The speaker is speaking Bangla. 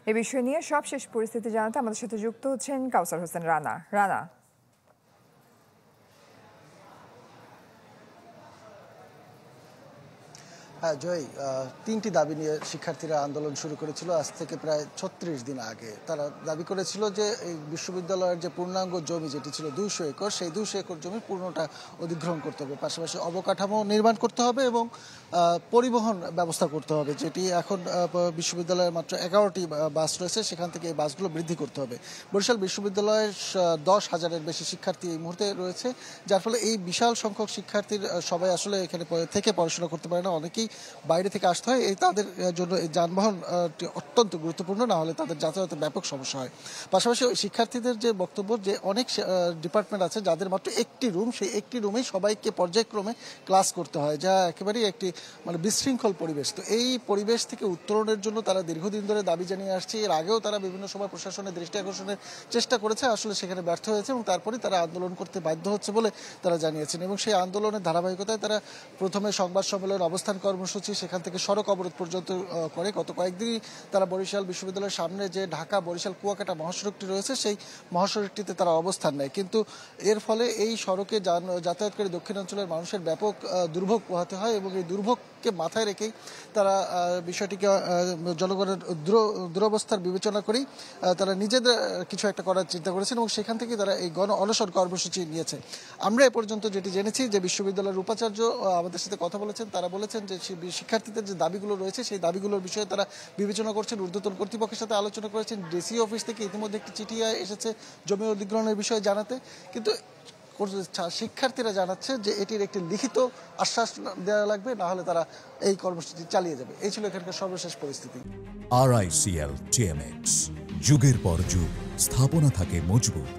এ বিষয় নিয়ে সবশেষ পরিস্থিতি জানাতে আমাদের সাথে যুক্ত হচ্ছেন কাউসার হোসেন রানা। রানা, হ্যাঁ জয়, তিনটি দাবি নিয়ে শিক্ষার্থীরা আন্দোলন শুরু করেছিল আজ থেকে প্রায় ৩৬ দিন আগে। তারা দাবি করেছিল যে এই বিশ্ববিদ্যালয়ের যে পূর্ণাঙ্গ জমি যেটি ছিল ২০০ একর, সেই ২০০ একর জমি পূর্ণটা অধিগ্রহণ করতে হবে, পাশাপাশি অবকাঠামো নির্মাণ করতে হবে এবং পরিবহন ব্যবস্থা করতে হবে। যেটি এখন বিশ্ববিদ্যালয়ের মাত্র ১১টি বাস রয়েছে, সেখান থেকে এই বাসগুলো বৃদ্ধি করতে হবে। বরিশাল বিশ্ববিদ্যালয়ের ১০,০০০-এর বেশি শিক্ষার্থী এই মুহূর্তে রয়েছে, যার ফলে এই বিশাল সংখ্যক শিক্ষার্থীর সবাই আসলে এখানে থেকে পড়াশোনা করতে পারে না, অনেকেই বাইরে থেকে আসতে হয়। এই তাদের জন্য এই যানবাহন অত্যন্ত গুরুত্বপূর্ণ, না হলে তাদের যাতায়াতে ব্যাপক সমস্যা হয়। পাশাপাশি শিক্ষার্থীদের যে বক্তব্য যে অনেক ডিপার্টমেন্ট আছে যাদের মাত্র একটি রুম, সেই একটি রুমেই সবাইকে পর্যায়ক্রমে ক্লাস করতে হয়, যা একেবারেই একটি বিশৃঙ্খল পরিবেশ। তো এই পরিবেশ থেকে উত্তরণের জন্য তারা দীর্ঘদিন ধরে দাবি জানিয়ে আসছে। এর আগেও তারা বিভিন্ন সময় প্রশাসনের দৃষ্টি আকর্ষণের চেষ্টা করেছে, আসলে সেখানে ব্যর্থ হয়েছে এবং তারপরে তারা আন্দোলন করতে বাধ্য হচ্ছে বলে তারা জানিয়েছেন। এবং সেই আন্দোলনের ধারাবাহিকতায় তারা প্রথমে সংবাদ সম্মেলন, অবস্থান কর্মসূচি, সেখান থেকে সড়ক অবরোধ পর্যন্ত করে। গত কয়েকদিনই তারা বরিশাল বিশ্ববিদ্যালয়ের সামনে যে ঢাকা বরিশাল কুয়াকাটা মহাসড়কটি রয়েছে, সেই মহাসড়কটিতে তারা অবস্থান নেয়। কিন্তু এর ফলে এই সড়কে যাতায়াতকারী দক্ষিণাঞ্চলের মানুষের ব্যাপক দুর্ভোগ পোহাতে হয় এবং এই দুর্ভোগকে মাথায় রেখেই তারা বিষয়টিকে জনগণের দুরবস্থার বিবেচনা করেই তারা নিজেদের কিছু একটা করার চিন্তা করেছেন এবং সেখান থেকে তারা এই গণ অনশন কর্মসূচি নিয়েছে। আমরা এ পর্যন্ত যেটি জেনেছি যে বিশ্ববিদ্যালয়ের উপাচার্য আমাদের সাথে কথা বলেছেন, তারা বলেছেন যে শিক্ষার্থীদের যে দাবিগুলো রয়েছে সেই দাবিগুলোর বিষয়ে তারা বিবেচনা করছেন, ঊর্ধ্বতন কর্তৃপক্ষের সাথে আলোচনা করেছেন। ডিসি অফিস থেকে ইতিমধ্যে একটি চিঠি এসেছে জমি অধিগ্রহণের বিষয়ে জানাতে, কিন্তু শিক্ষার্থীরা জানাচ্ছে যে এটির একটি লিখিত আশ্বাস দেওয়া লাগবে, না হলে তারা এই কর্মসূচি চালিয়ে যাবে। এই ছিল এখানকার সর্বশেষ পরিস্থিতি। RICL TMX, যুগের পর যুগ স্থাপনা থাকে মজবুত।